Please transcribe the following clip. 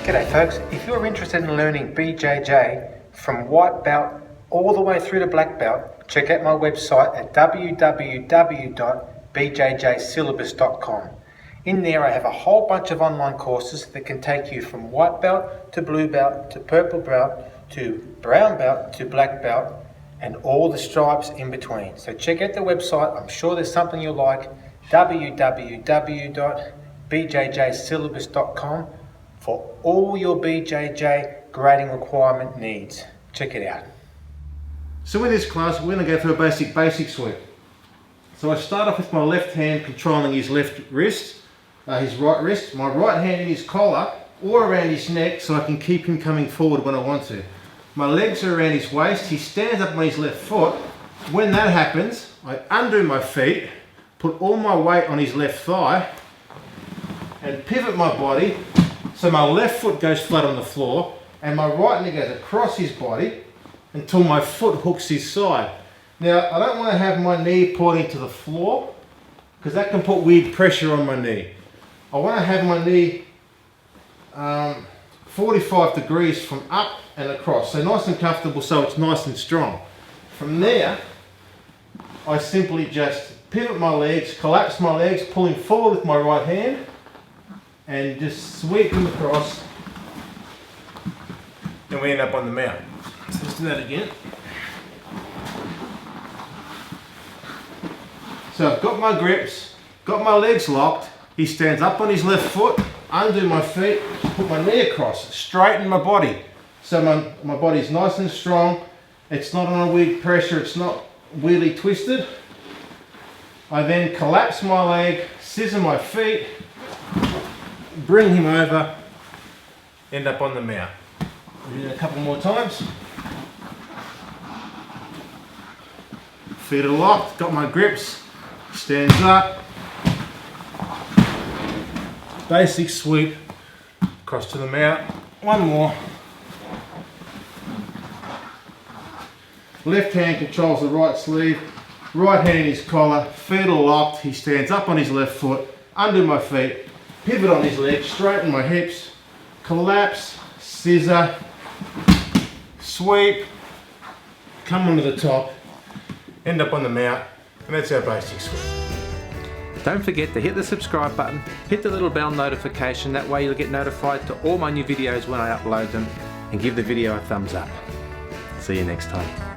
G'day folks, if you're interested in learning BJJ from white belt all the way through to black belt, check out my website at www.bjjsyllabus.com. In there I have a whole bunch of online courses that can take you from white belt to blue belt to purple belt to brown belt to black belt and all the stripes in between. So check out the website, I'm sure there's something you'll like, www.bjjsyllabus.com for all your BJJ grading requirement needs. Check it out. So in this class we're going to go through a basic sweep. So I start off with my left hand controlling his left wrist, his right wrist, my right hand in his collar or around his neck so I can keep him coming forward when I want to. My legs are around his waist, he stands up on his left foot. When that happens, I undo my feet, put all my weight on his left thigh and pivot my body so my left foot goes flat on the floor and my right knee goes across his body until my foot hooks his side. Now I don't want to have my knee pointing to the floor because that can put weird pressure on my knee. I want to have my knee 45 degrees from up and across, so nice and comfortable so it's nice and strong. From there I simply just pivot my legs, collapse my legs, pulling forward with my right hand and just sweep them across and we end up on the mount. So let's do that again. So I've got my grips, got my legs locked, he stands up on his left foot, undo my feet, put my knee across, straighten my body. So my body's nice and strong, it's not on a weird pressure, it's not weirdly twisted. I then collapse my leg, scissor my feet, bring him over, end up on the mount. We'll do it a couple more times. Feet are locked, got my grips, stands up. Basic sweep, across to the mount. One more. Left hand controls the right sleeve, right hand in his collar, feet are locked, he stands up on his left foot, undo my feet, pivot on his legs, straighten my hips, collapse, scissor, sweep, come onto the top, end up on the mount, and that's our basic sweep. Don't forget to hit the subscribe button, hit the little bell notification, that way you'll get notified to all my new videos when I upload them, and give the video a thumbs up. See you next time.